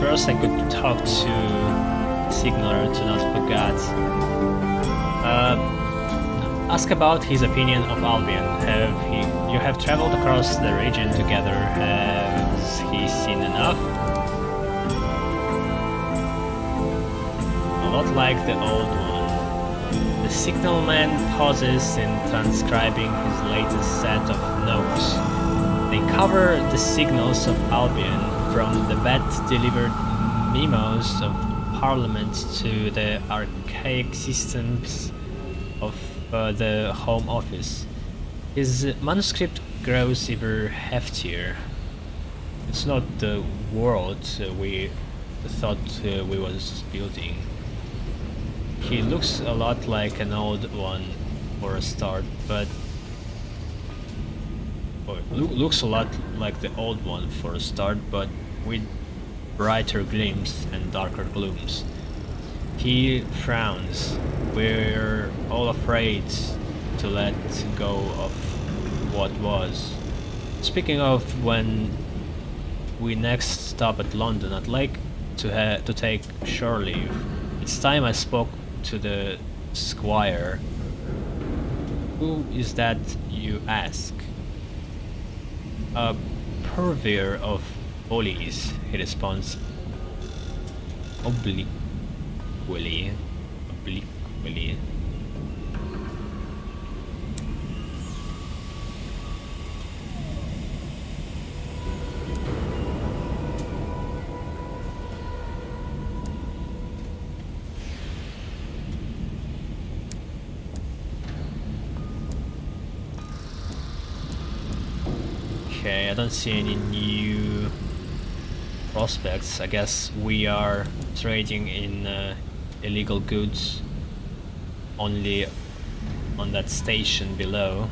first I could talk to Signaler to not forget. Ask about his opinion of Albion. You have traveled across the region together. Has he seen enough? A lot like the old one. The signalman pauses in transcribing his latest set of notes. They cover the signals of Albion, from the bat-delivered memos of Parliament to the archaic systems of the Home Office. His manuscript grows ever heftier. It's not the world we thought we was building. He looks a lot like an old one for a start, but looks a lot like the old one for a start, but with brighter gleams and darker glooms. He frowns. We're all afraid to let go of what was. Speaking of, when we next stop at London, I'd like to take shore leave. It's time I spoke to the squire. Who is that, you ask? A purveyor of bullies, he responds obliquely. Okay, I don't see any new prospects. I guess we are trading in illegal goods only on that station below.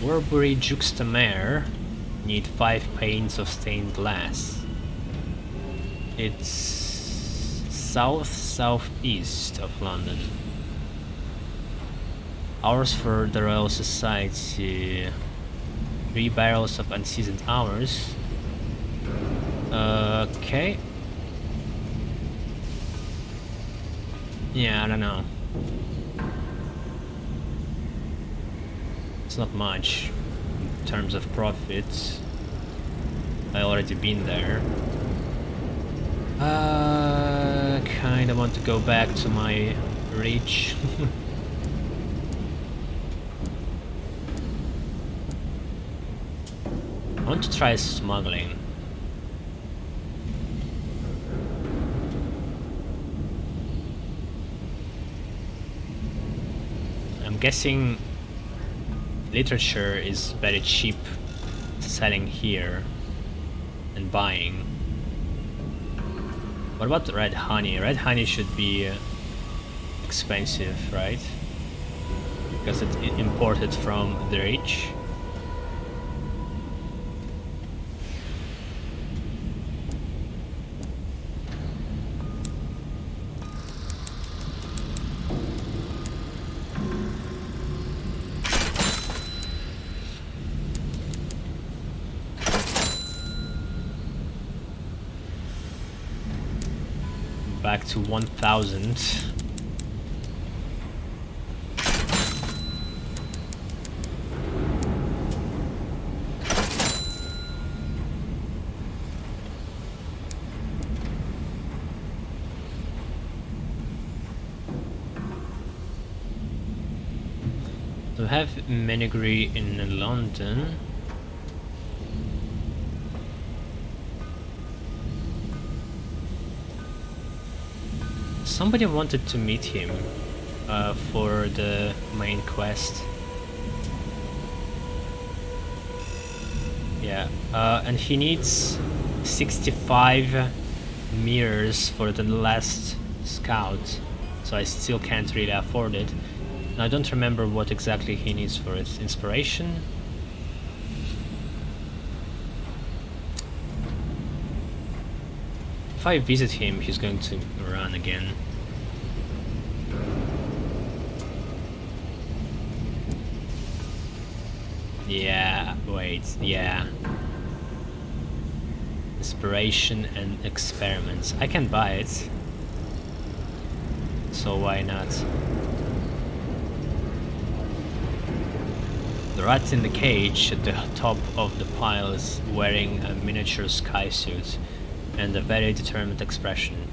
Warbury Juxtamare need 5 panes of stained glass. It's south-southeast of London. Hours for the Royal Society. 3 barrels of unseasoned hours. Okay. Yeah, I don't know. It's not much in terms of profits. I already been there. Kinda want to go back to my reach. I want to try smuggling. I'm guessing literature is very cheap selling here and buying. What about red honey? Red honey should be expensive, right? Because it's imported from the rich. Back to 1000. To have Menegri in London. somebody wanted to meet him for the main quest. Yeah, and he needs 65 mirrors for the last scout, so I still can't really afford it. And I don't remember what exactly he needs for it. Inspiration? If I visit him, he's going to run again. Yeah, wait, yeah. Inspiration and experiments. I can buy it. So why not? The rat in the cage at the top of the pile is wearing a miniature sky suit and a very determined expression.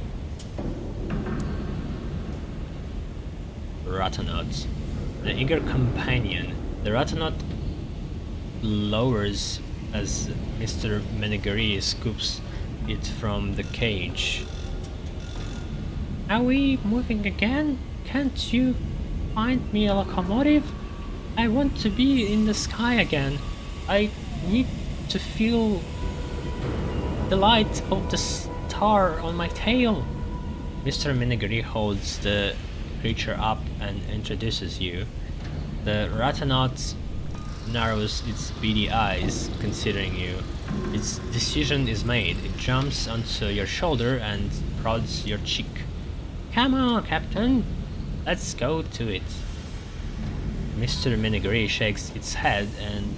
Ratanaut. The eager companion. The Ratanaut lowers as Mr. Menegari scoops it from the cage. Are we moving again? Can't you find me a locomotive? I want to be in the sky again. I need to feel the light of the star on my tail. Mr. Menegari holds the creature up and introduces you. The Ratanaut narrows its beady eyes, considering you. Its decision is made. It jumps onto your shoulder and prods your cheek. Come on, Captain. Let's go to it. Mr. Menegari shakes its head and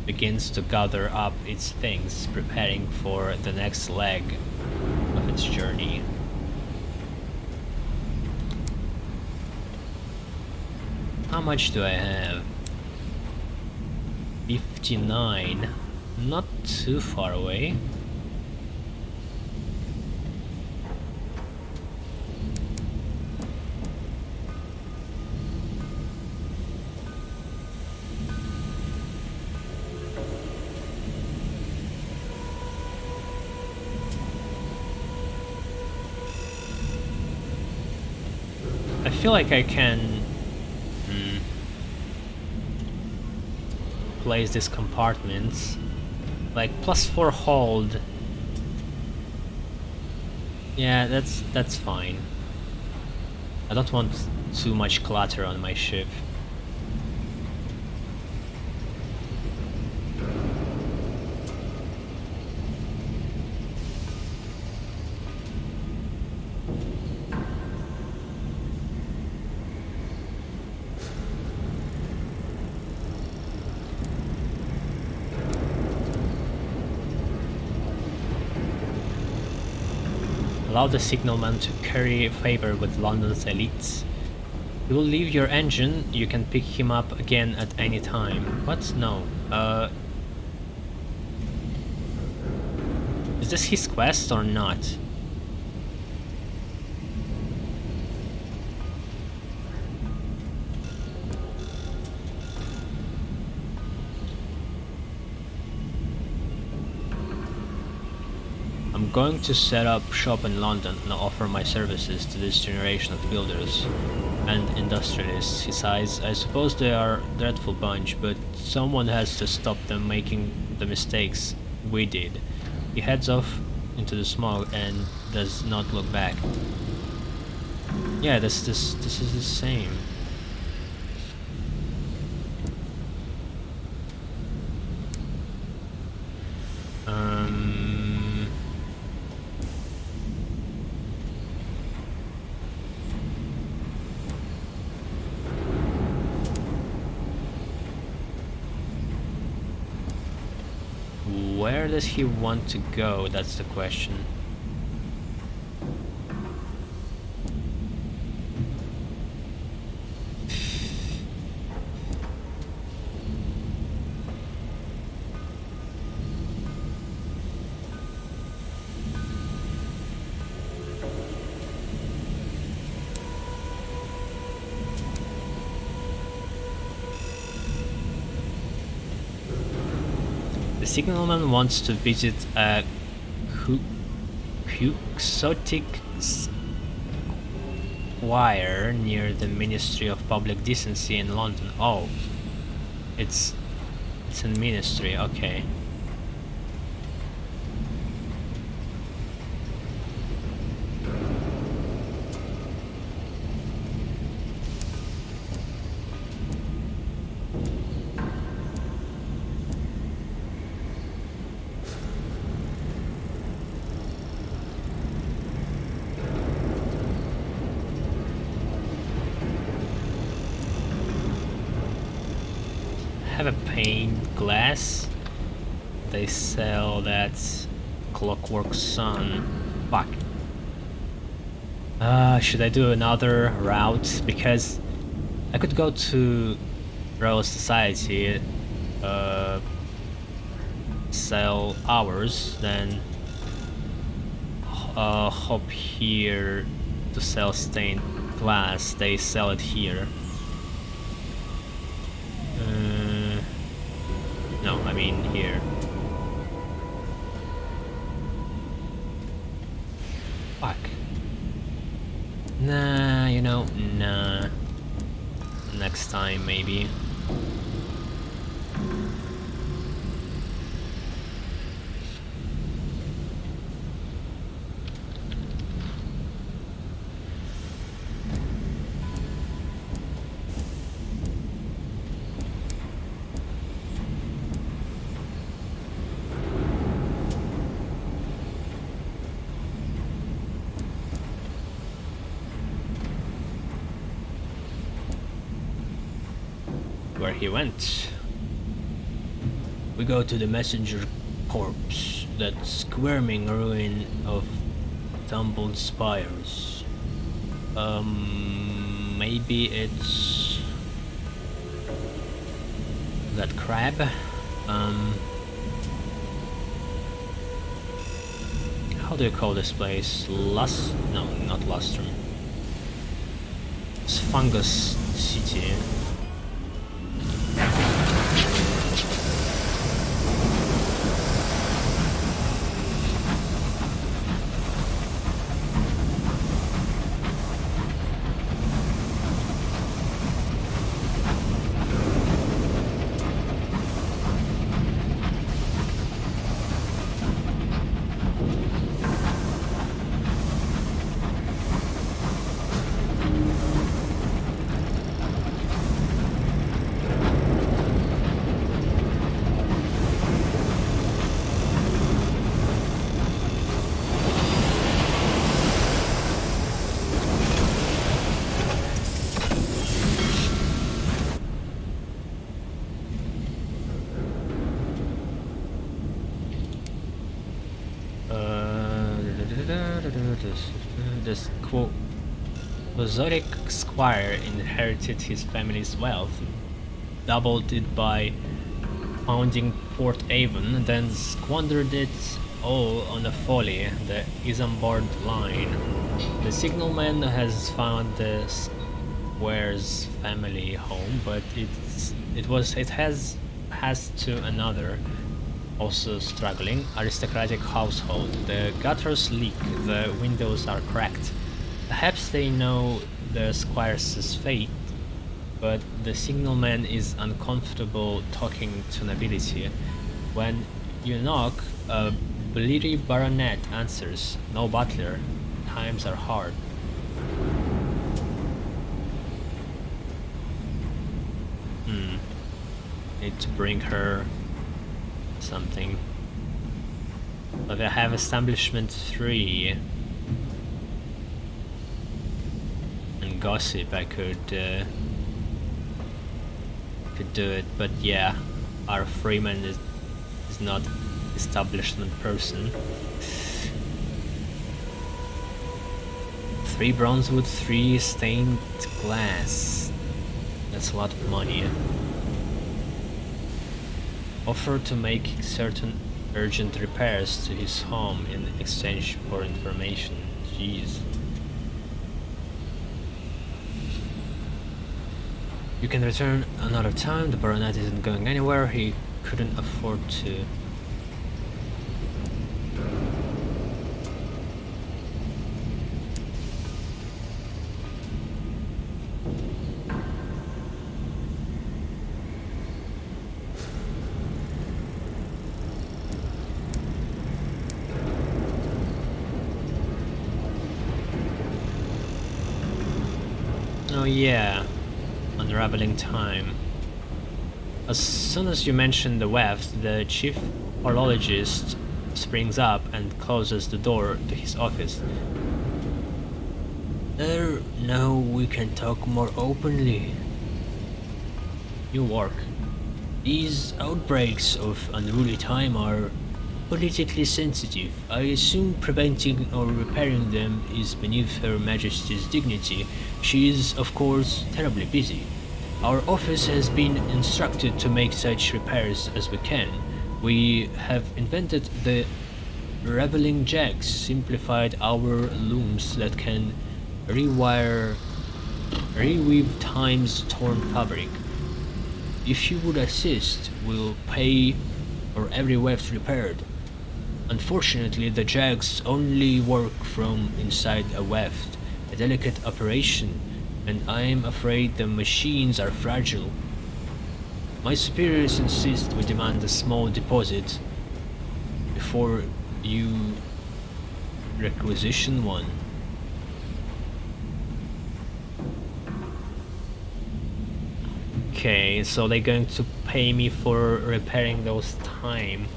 begins to gather up its things, preparing for the next leg of its journey. How much do I have? 59. Not too far away. I feel like I can place these compartments like +4 hold. Yeah, that's fine. I don't want too much clutter on my ship. Allow the signalman to curry favor with London's elites. He will leave your engine, you can pick him up again at any time. What? No. Is this his quest or not? I'm going to set up shop in London and offer my services to this generation of builders and industrialists. He sighs. I suppose they are a dreadful bunch, but someone has to stop them making the mistakes we did. He heads off into the smog and does not look back. Yeah, this is the same. Where does he want to go? That's the question. The signalman wants to visit a quixotic Square near the Ministry of Public Decency in London. Oh, it's a ministry. Okay. Have a pane glass. They sell that Clockwork Sun. Fuck. Should I do another route? Because I could go to Royal Society, sell ours, then hop here to sell stained glass. They sell it here. No, I mean here. Fuck. Nah, you know, nah. Next time, maybe. Where he went. We go to the messenger corpse, that squirming ruin of tumbled spires. Maybe it's that crab. How do you call this place? No, not Lustrum. It's Fungus City. This quote, the Zodiac Squire inherited his family's wealth, doubled it by founding Port Avon, then squandered it all on a folly, the Isambard line. The signalman has found the Squire's family home, but it has to another, also struggling, aristocratic household. The gutters leak, the windows are cracked. Perhaps they know the Squire's fate, but the signalman is uncomfortable talking to nobility. When you knock, a bleary baronet answers, no butler. Times are hard. Need to bring her something. But I have establishment 3 and gossip. I could do it, but yeah, our Freeman is not establishment person. 3 bronzewood, 3 stained glass. That's a lot of money. Offer to make certain urgent repairs to his home in exchange for information. Jeez. You can return another time. The baronet isn't going anywhere. He couldn't afford to. yeah, unraveling time. As soon as you mention the weft, the chief horologist springs up and closes the door to his office. Now we can talk more openly. You work. These outbreaks of unruly time are politically sensitive. I assume preventing or repairing them is beneath Her Majesty's dignity. She is, of course, terribly busy. Our office has been instructed to make such repairs as we can. We have invented the Reveling Jacks, simplified our looms that can reweave time's torn fabric. If you would assist, we'll pay for every weft repaired. Unfortunately, the jacks only work from inside a weft, a delicate operation, and I'm afraid the machines are fragile. My superiors insist we demand a small deposit before you requisition one. Okay, so they're going to pay me for repairing those time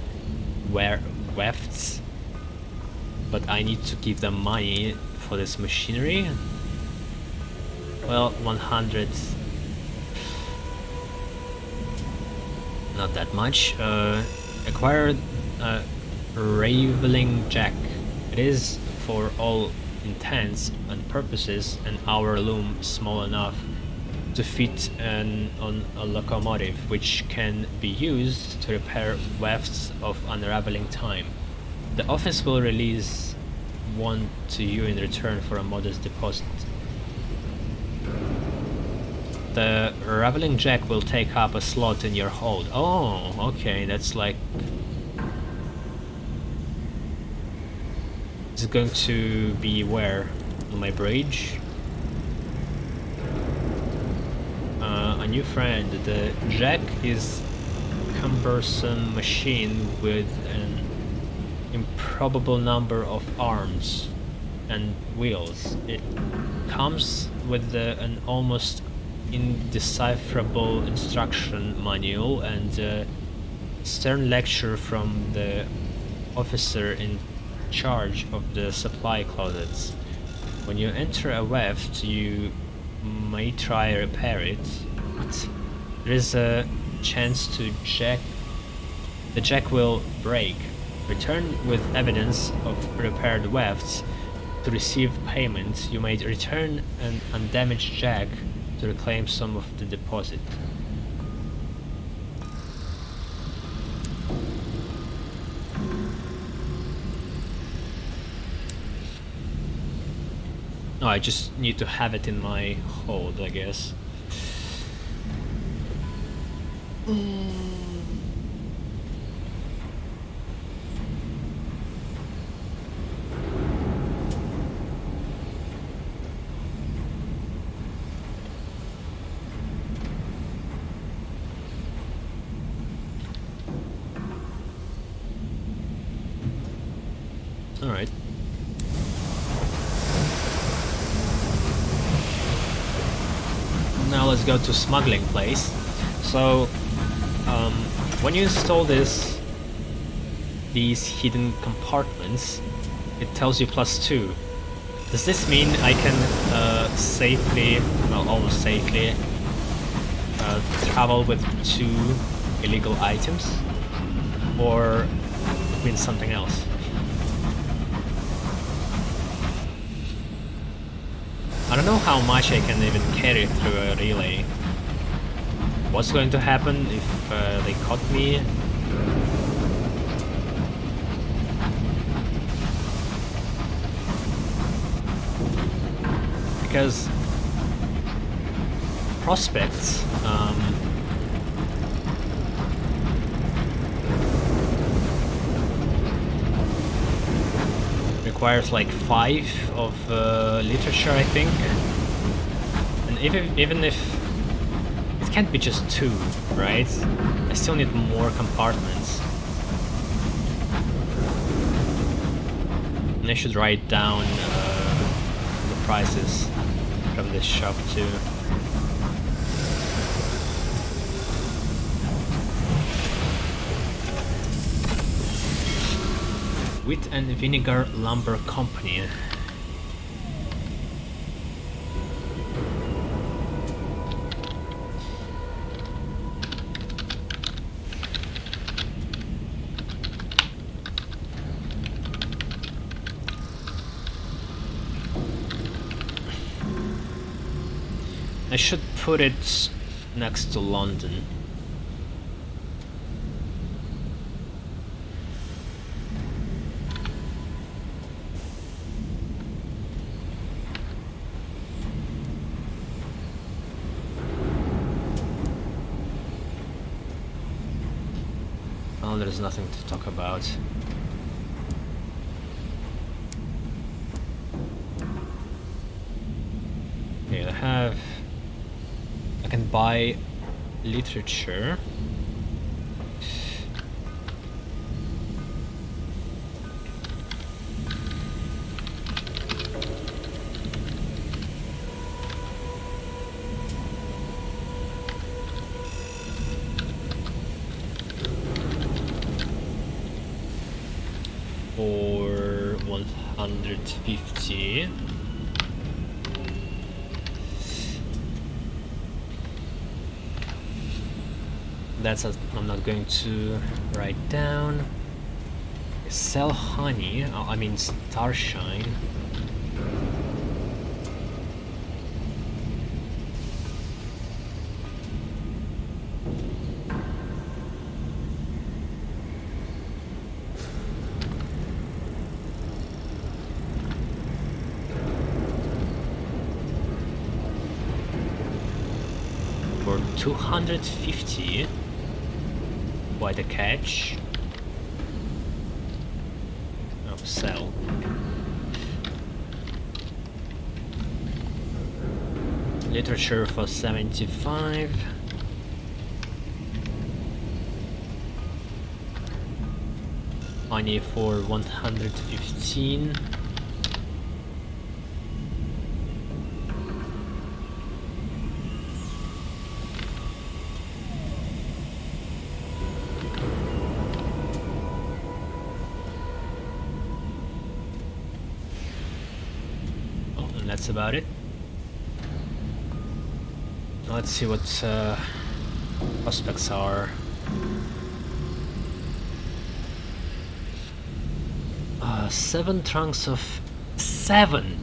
wefts, but I need to give them money for this machinery. Well, 100, not that much. Acquired a Raveling Jack. It is, for all intents and purposes, an hour loom small enough to fit on a locomotive, which can be used to repair wefts of unraveling time. The office will release one to you in return for a modest deposit. The Raveling Jack will take up a slot in your hold. Oh, okay, that's like... It's going to be where? On my bridge? A new friend. The Jack is a cumbersome machine with an improbable number of arms and wheels. It comes with an almost indecipherable instruction manual and a stern lecture from the officer in charge of the supply closets. When you enter a weft, you may try repair it, but there is a chance the jack will break. Return with evidence of repaired wefts to receive payment. You may return an undamaged jack to reclaim some of the deposit. No, I just need to have it in my hold, I guess. All right. Now let's go to smuggling place. So when you install these hidden compartments, it tells you +2. Does this mean I can safely, well, almost safely, travel with 2 illegal items, or it means something else? I don't know how much I can even carry through a relay. What's going to happen if they caught me? Because prospects requires like 5 of literature, I think, and even if it can't be just 2, right? I still need more compartments, and I should write down the prices from this shop too. Wheat and Vinegar Lumber Company. I should put it next to London. Oh, there's nothing to talk about. Okay, I can buy literature. For 150. That's I'm not going to write down. Sell honey. Oh, I mean starshine. For 250. Quite a catch. Oh, sell. Literature for 75. Honey for 115. That's about it. Let's see what prospects are. 7 trunks of 7.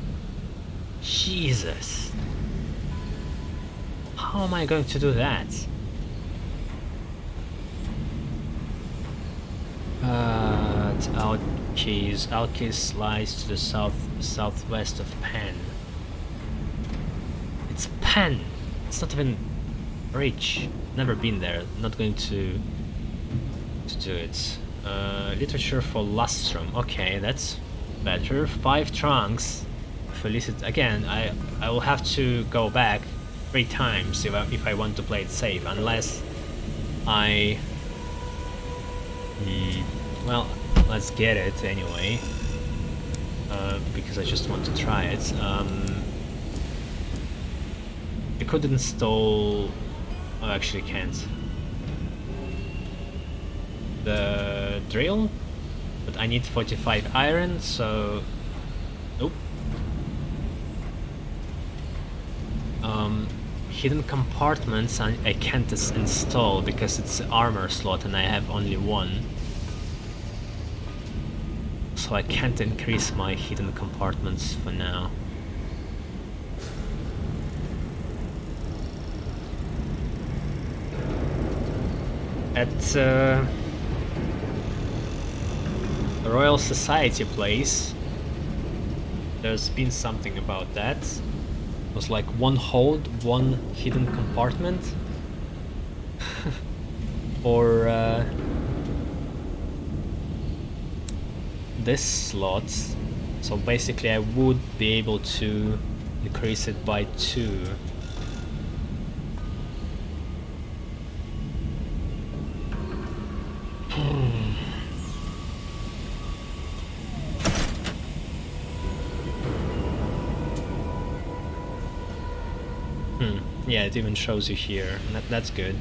Jesus. How am I going to do that? Alkes lies to the southwest of Penn. It's Penn. It's not even rich. Never been there. Not going to do it. Literature for Lustrum. Okay, that's better. 5 trunks. Felicit again. I will have to go back 3 times if I want to play it safe, unless I. Well, let's get it anyway. Because I just want to try it. I could install. Oh, actually can't. The drill, but I need 45 iron, so nope. Hidden compartments I can't install because it's armor slot and I have only 1. So I can't increase my hidden compartments for now. At the Royal Society place, there's been something about that. It was like 1 hold, 1 hidden compartment. Or this slot. So basically I would be able to increase it by 2. Yeah, it even shows you here. That's good.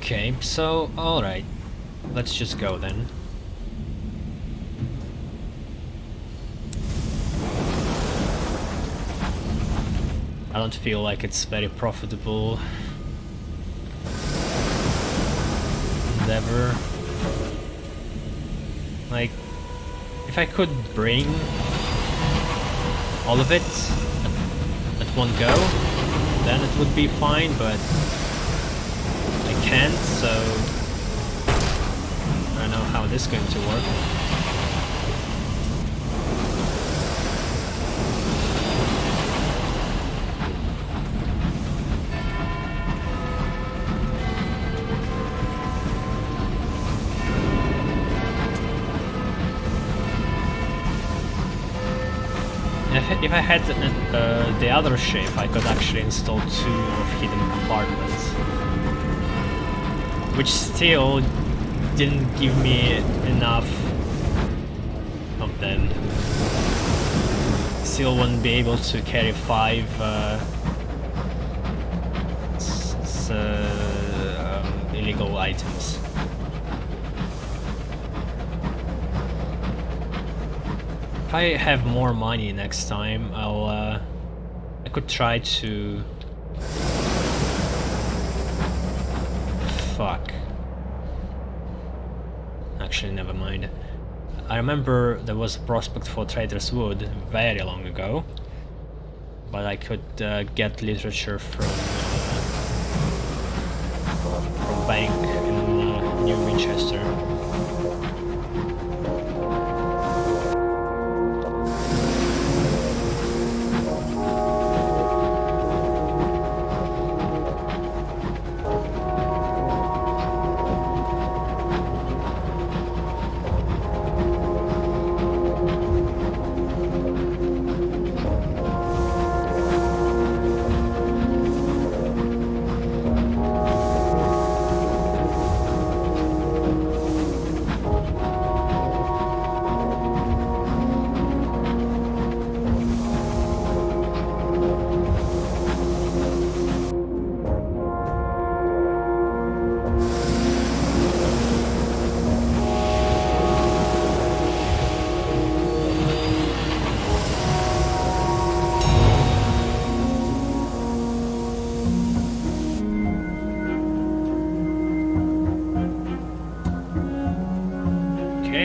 Okay, so alright. Let's just go then. I don't feel like it's very profitable endeavor. Like, if I could bring all of it at one go, then it would be fine, but I can't, so I don't know how this is going to work. If I had the other ship, I could actually install 2 of hidden compartments, which still didn't give me enough of them. Still wouldn't be able to carry 5 illegal items. If I have more money next time, I could try to... Fuck. Actually, never mind. I remember there was a prospect for Trader's Wood very long ago, but I could get literature from bank in New Winchester.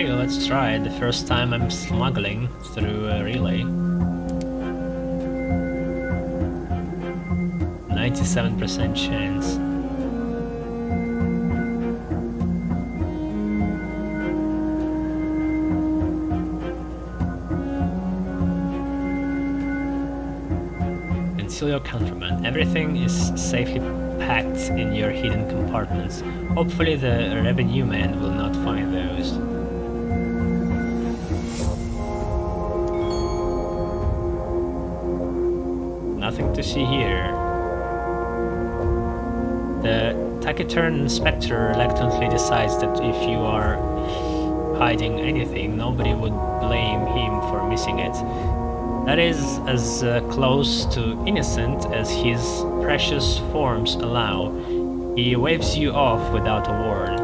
Let's try it. The first time I'm smuggling through a relay. 97% chance. Conceal your contraband. Everything is safely packed in your hidden compartments. Hopefully the revenue man will not find those. Nothing to see here. The taciturn inspector reluctantly decides that if you are hiding anything, nobody would blame him for missing it. That is as close to innocent as his precious forms allow. He waves you off without a word.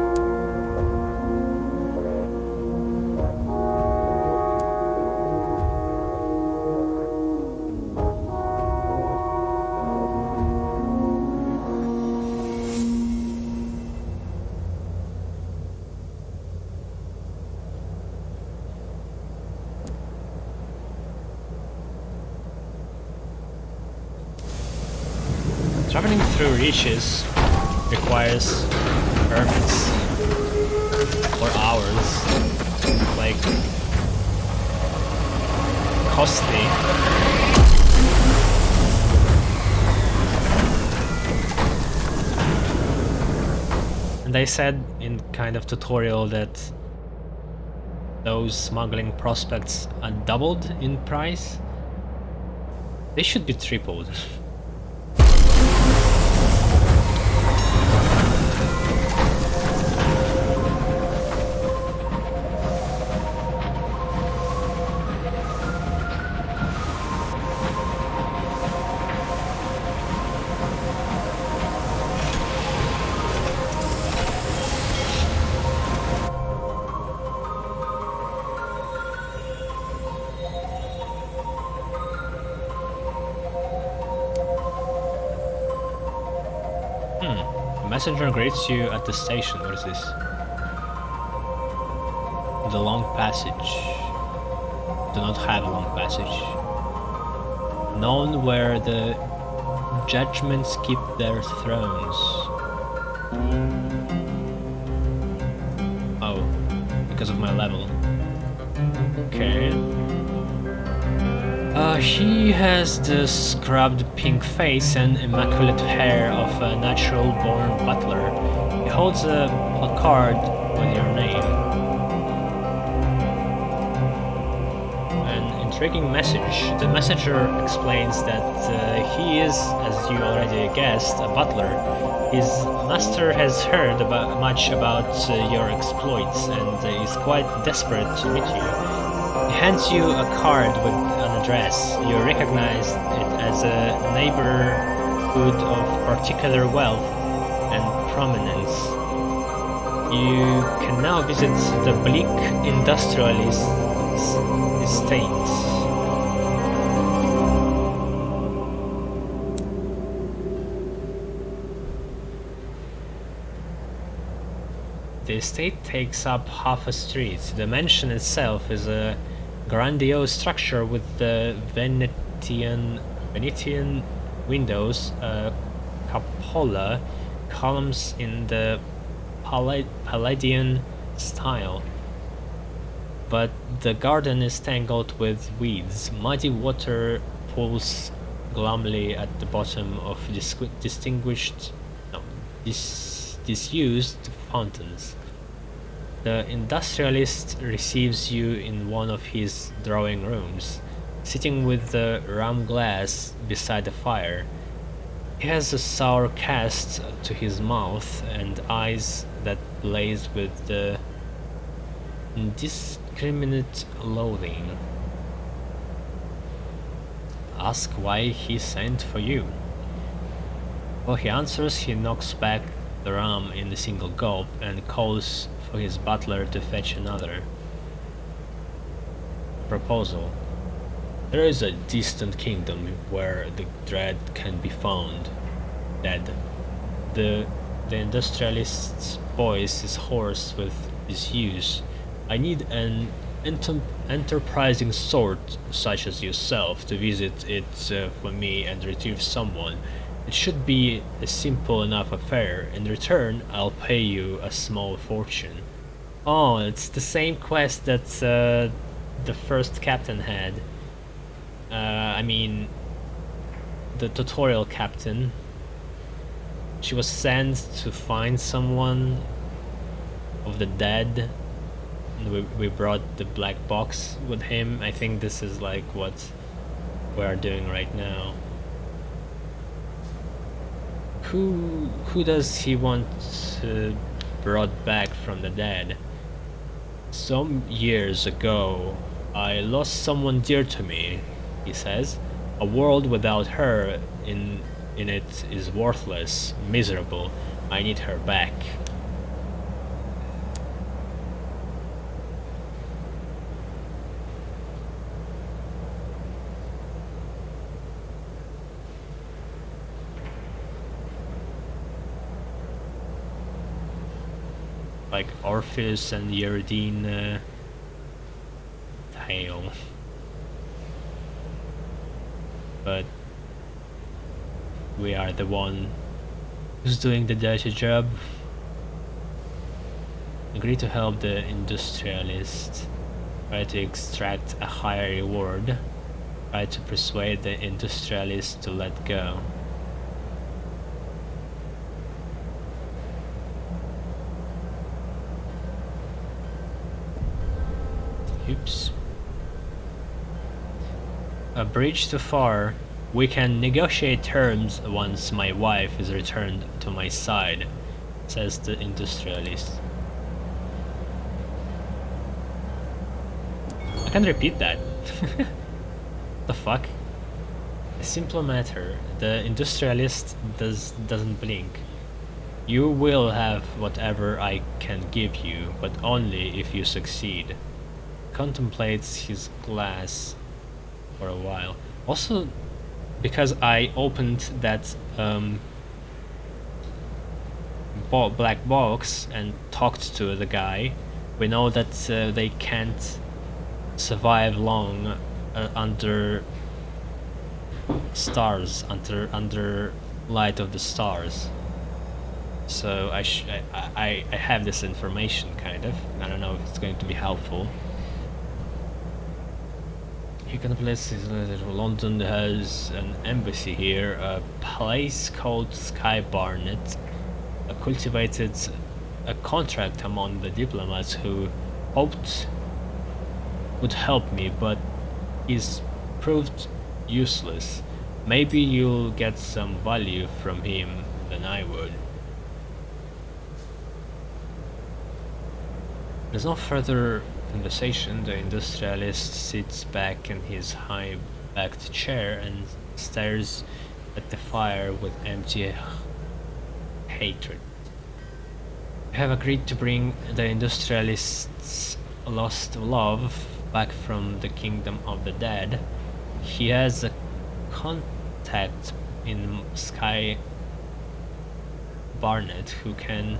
Traveling through reaches requires permits for hours, like costly. And they said in kind of tutorial that those smuggling prospects are doubled in price. They should be tripled. Messenger greets you at the station. What is this? The long passage. Do not have a long passage. Known where the judgments keep their thrones. Oh, because of my level. Okay. He has the scrubbed pink face and immaculate hair of a natural-born butler. He holds a placard with your name. An intriguing message. The messenger explains that he is, as you already guessed, a butler. His master has heard much about your exploits and is quite desperate to meet you. He hands you a card with an address. You recognize it as a neighborhood of particular wealth and prominence. You can now visit the bleak industrialist estates. The estate takes up half a street. The mansion itself is a grandiose structure with the Venetian windows, cupola columns in the Palladian style. But the garden is tangled with weeds. Muddy water pools glumly at the bottom of disused fountains. The industrialist receives you in one of his drawing rooms, sitting with the rum glass beside the fire. He has a sour cast to his mouth and eyes that blaze with the indiscriminate loathing. Ask why he sent for you. While he answers, he knocks back the rum in a single gulp and calls for his butler to fetch another. Proposal. There is a distant kingdom where the dread can be found. Dead. The industrialist's voice is hoarse with disuse. I need an enterprising sort such as yourself to visit it for me and retrieve someone. It should be a simple enough affair. In return, I'll pay you a small fortune. Oh, it's the same quest that the first captain had. I mean, the tutorial captain. She was sent to find someone of the dead. And we brought the black box with him. I think this is like what we are doing right now. Who does he want brought back from the dead? Some years ago, I lost someone dear to me, he says. A world without her in it is worthless, miserable. I need her back. Like Orpheus and Eurydice tale. But we are the one who's doing the dirty job. Agree to help the industrialist. Try to extract a higher reward. Try to persuade the industrialist to let go. Oops. A bridge too far. We can negotiate terms once my wife is returned to my side, says the industrialist. I can repeat that. The fuck? A simple matter. The industrialist doesn't blink. You will have whatever I can give you, but only if you succeed. Contemplates his glass for a while. Also, because I opened that black box and talked to the guy, we know that they can't survive long under stars, under light of the stars. So I have this information, kind of. I don't know if it's going to be helpful. You can place London has an embassy here, a place called Sky Barnet, cultivated a contract among the diplomats who hoped would help me, but is proved useless. Maybe you'll get some value from him than I would. There's no further conversation. The industrialist sits back in his high-backed chair and stares at the fire with empty hatred. We have agreed to bring the industrialist's lost love back from the kingdom of the dead. He has a contact in Sky Barnet who can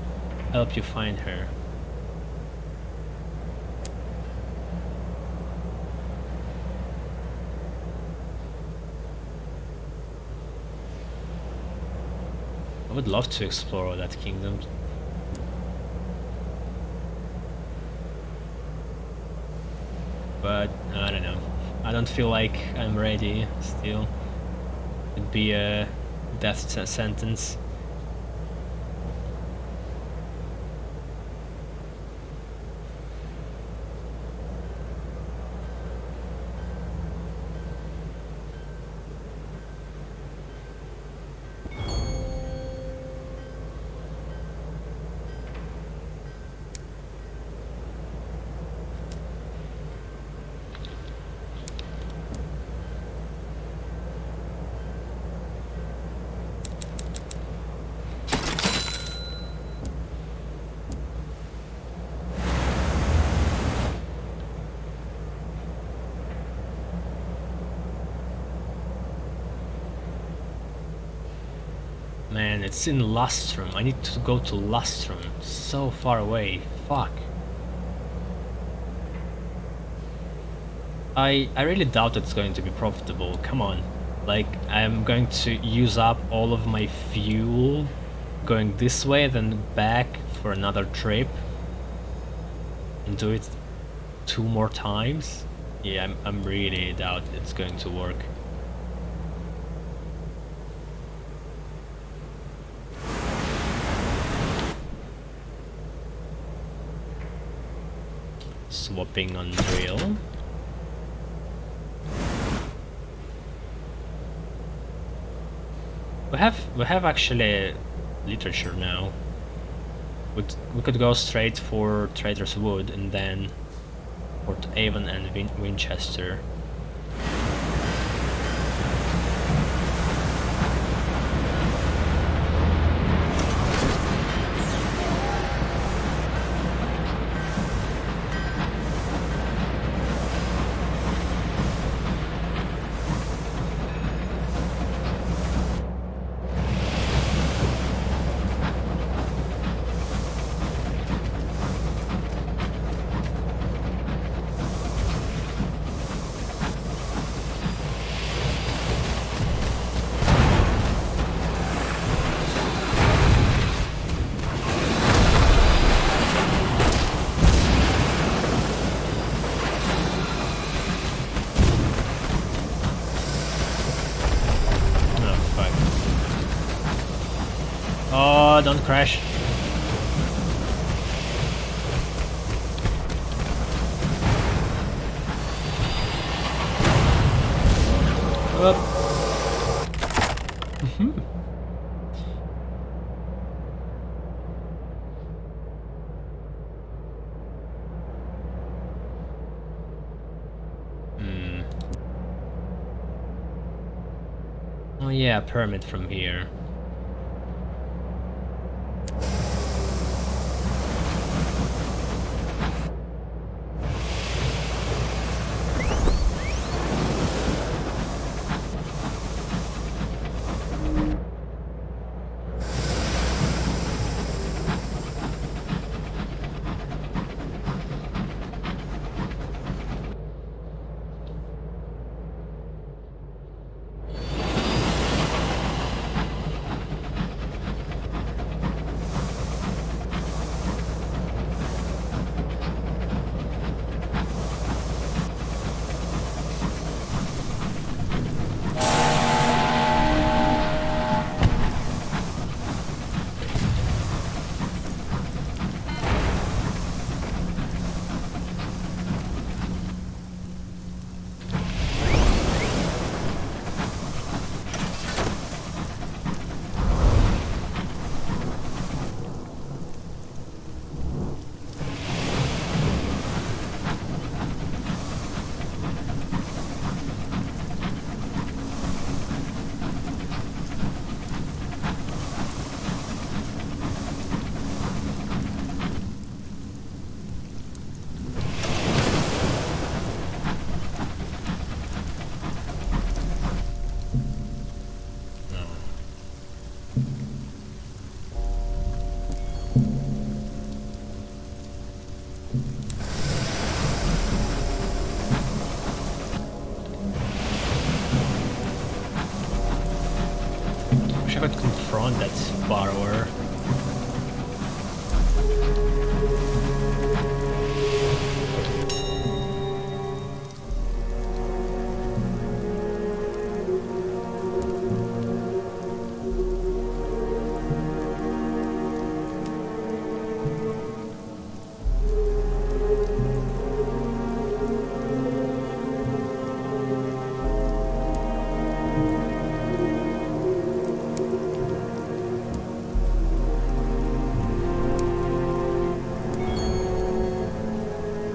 help you find her. I would love to explore that kingdom. But I don't know. I don't feel like I'm ready still. It'd be a death sentence. Man, it's in Lustrum. I need to go to Lustrum. It's so far away. Fuck. I really doubt it's going to be profitable. Come on. Like, I'm going to use up all of my fuel going this way, then back for another trip. And do it 2 more times? Yeah, I'm really doubt it's going to work. Swapping on drill. We have actually literature now. We could go straight for Trader's Wood and then Port Avon and Winchester. Oh, don't crash. Up. Oh yeah, permit from here. I could confront that borrower.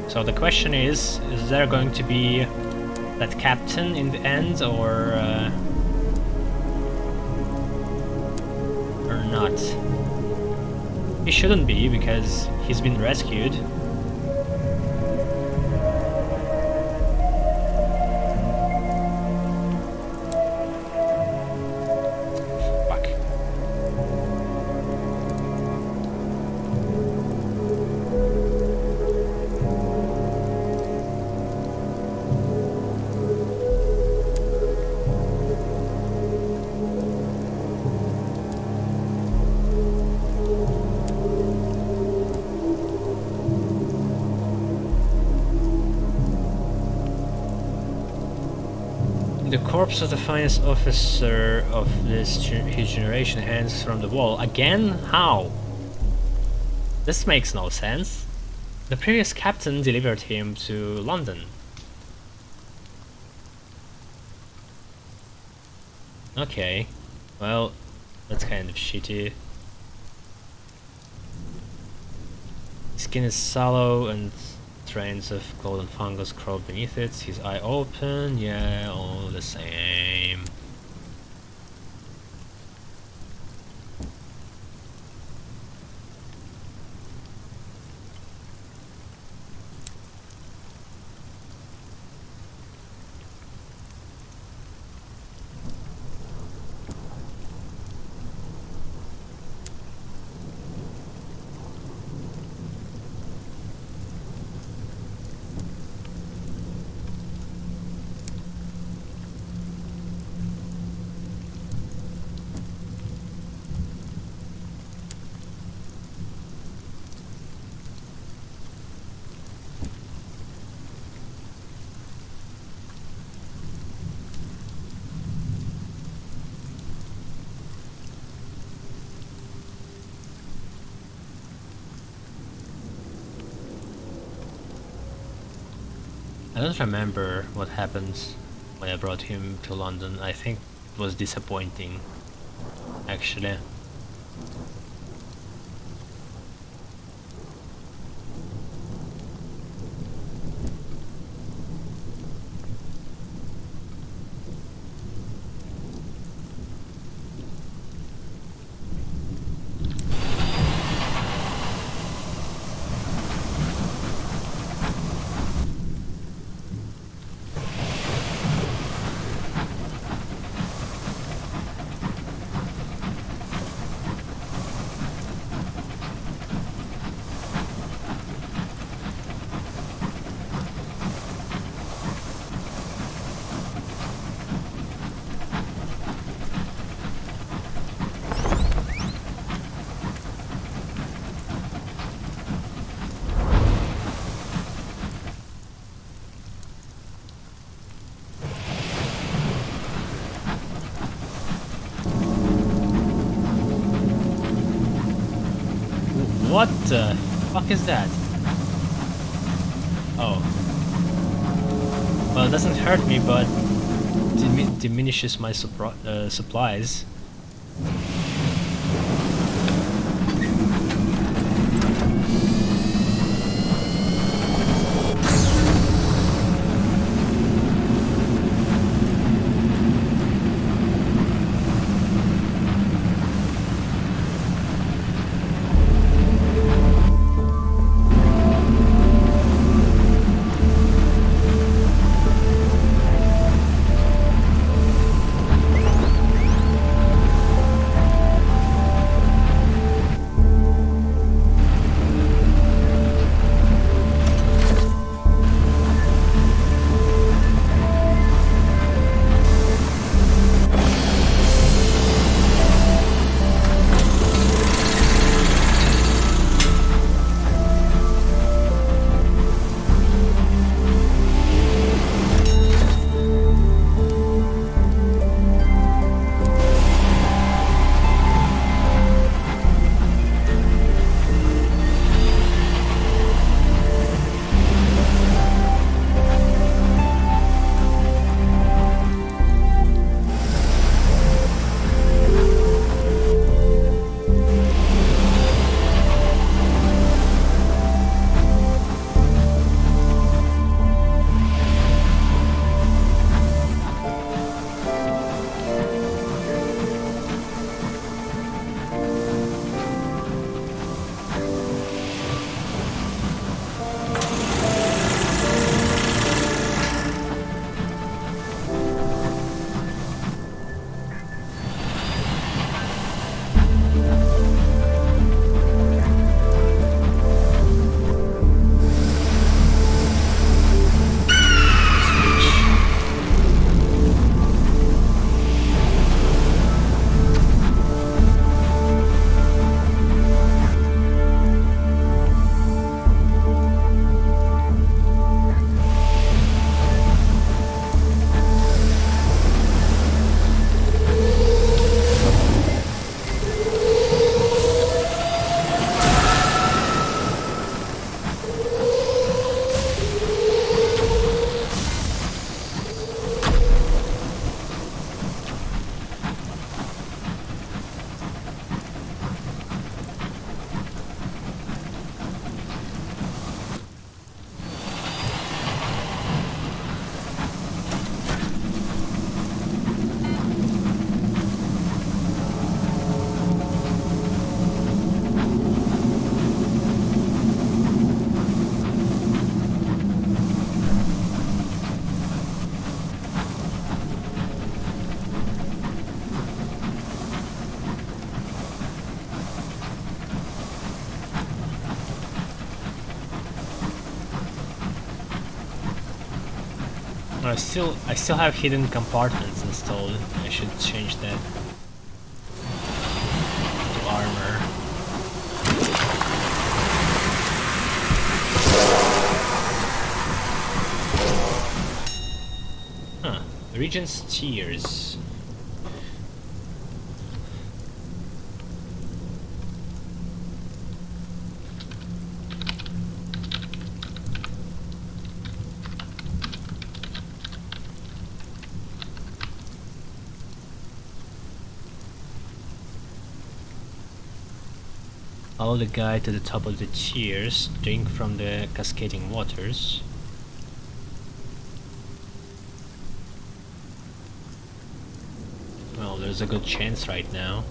So the question is there going to be that captain in the end, or not? He shouldn't be, because he's been rescued. Fuck. The corpse of the finest officer of his generation hangs from the wall. Again? How? This makes no sense. The previous captain delivered him to London. Okay, well, that's kind of shitty. Skin is sallow and trains of golden fungus crawl beneath it. His eye open, yeah, all the same. I don't remember what happened when I brought him to London. I think it was disappointing, actually. What the fuck is that? Oh. Well, it doesn't hurt me, but diminishes my supplies. I still have hidden compartments installed. I should change that to armor. Huh. Regent's Tears. Follow the guide to the top of the tiers, drink from the cascading waters. Well, there's a good chance right now.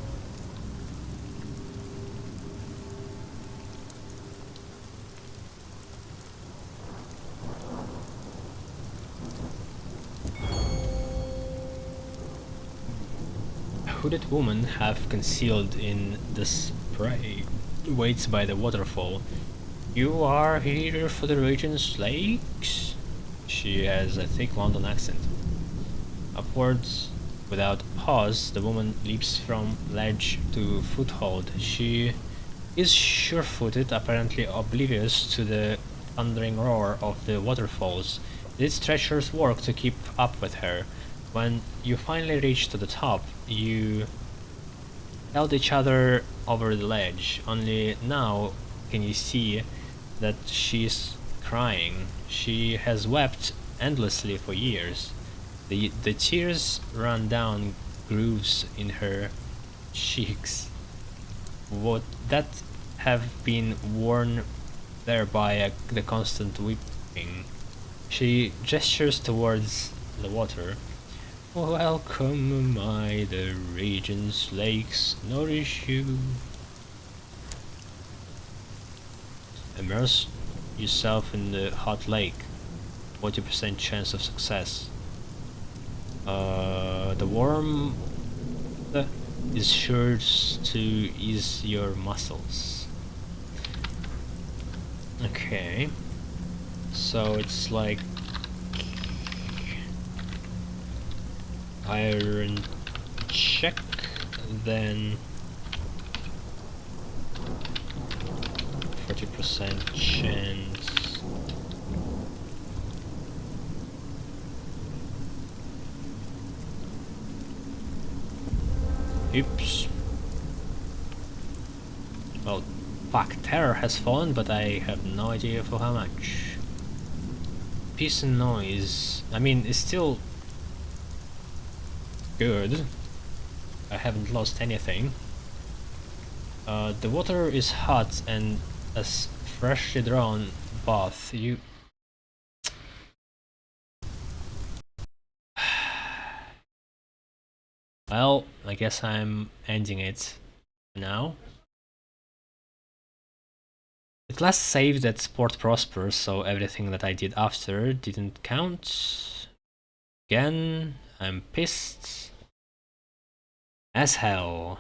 A hooded woman, half concealed in the spray, waits by the waterfall. You are here for the Regent's Lakes? She has a thick London accent. Upwards, without pause, the woman leaps from ledge to foothold. She is sure-footed, apparently oblivious to the thundering roar of the waterfalls. It's treacherous work to keep up with her. When you finally reach to the top, you held each other over the ledge. Only now can you see that she's crying. She has wept endlessly for years. The tears run down grooves in her cheeks. What that have been worn there by the constant weeping. She gestures towards the water. Welcome, my the Regent's Lakes nourish you. Immerse yourself in the hot lake. 40% chance of success. The warmth is sure to ease your muscles. Okay. So it's like iron check, then 40% chance. Oops. Well, fuck, terror has fallen, but I have no idea for how much. Peace and noise. I mean, it's still good. I haven't lost anything. The water is hot and a freshly drawn bath. You. Well, I guess I'm ending it now. It last saved at Sport Prosper, so everything that I did after didn't count. Again, I'm pissed as hell.